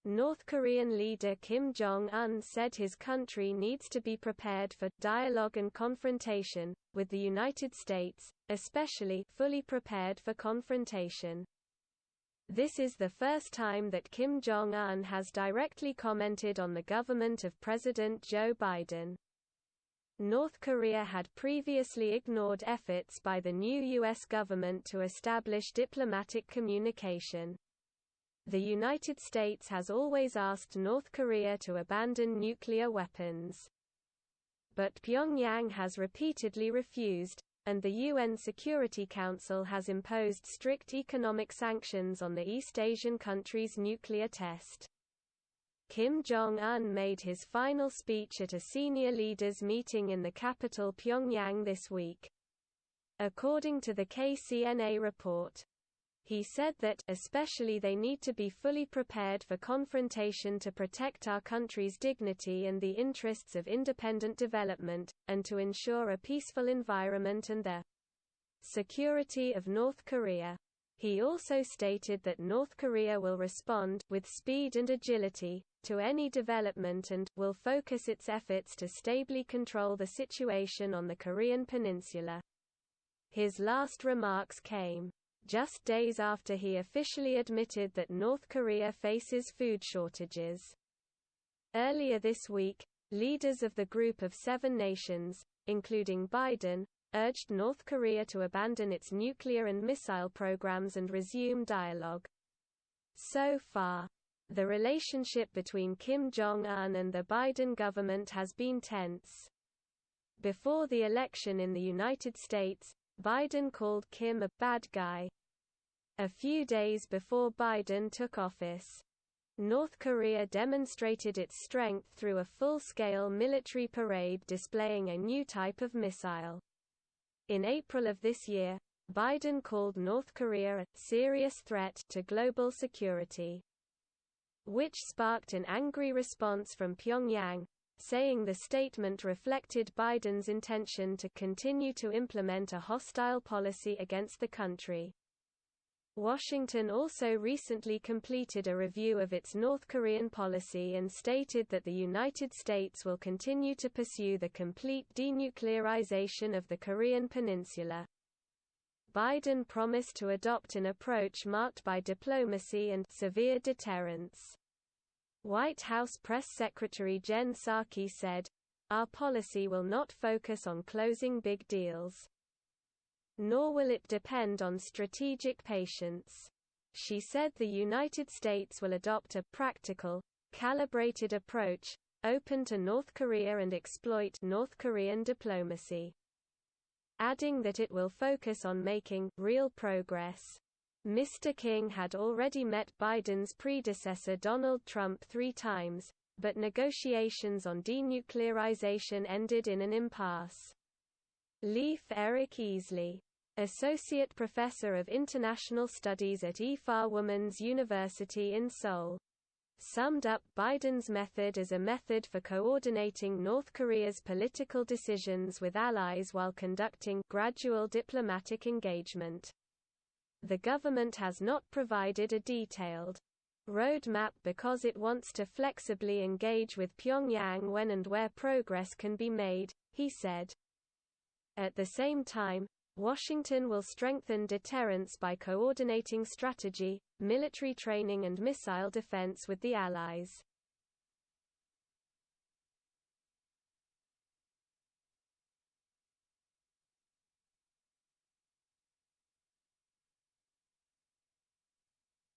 North Korean leader Kim Jong-un said his country needs to be prepared for dialogue and confrontation with the United States, especially fully prepared for confrontation. This is the first time that Kim Jong-un has directly commented on the government of President Joe Biden. North Korea had previously ignored efforts by the new U.S. government to establish diplomatic communication. The United States has always asked North Korea to abandon nuclear weapons. But Pyongyang has repeatedly refused, and the UN Security Council has imposed strict economic sanctions on the East Asian country's nuclear test. Kim Jong-un made his final speech at a senior leaders meeting in the capital Pyongyang this week. According to the KCNA report, he said that especially they need to be fully prepared for confrontation to protect our country's dignity and the interests of independent development, and to ensure a peaceful environment and the security of North Korea. He also stated that North Korea will respond with speed and agility to any development and will focus its efforts to stably control the situation on the Korean peninsula. His last remarks came just days after he officially admitted that North Korea faces food shortages. Earlier this week, leaders of the Group of 7 nations, including Biden, urged North Korea to abandon its nuclear and missile programs and resume dialogue. So far, the relationship between Kim Jong-un and the Biden government has been tense. Before the election in the United States, Biden called Kim a bad guy. A few days before Biden took office, North Korea demonstrated its strength through a full-scale military parade displaying a new type of missile. In April of this year, Biden called North Korea a serious threat to global security, which sparked an angry response from Pyongyang, saying the statement reflected Biden's intention to continue to implement a hostile policy against the country. Washington also recently completed a review of its North Korean policy and stated that the United States will continue to pursue the complete denuclearization of the Korean peninsula. Biden promised to adopt an approach marked by diplomacy and severe deterrence. White House Press Secretary Jen Psaki said, "Our policy will not focus on closing big deals. Nor will it depend on strategic patience." She said the United States will adopt a practical, calibrated approach, open to North Korea and exploit North Korean diplomacy, adding that it will focus on making real progress. Mr. King had already met Biden's predecessor Donald Trump 3 times, but negotiations on denuclearization ended in an impasse. Leif Eric Easley, Associate Professor of International Studies at Ifa Women's University in Seoul, summed up Biden's method as a method for coordinating North Korea's political decisions with allies while conducting gradual diplomatic engagement. The government has not provided a detailed roadmap because it wants to flexibly engage with Pyongyang when and where progress can be made, he said. At the same time, Washington will strengthen deterrence by coordinating strategy, military training and missile defense with the allies.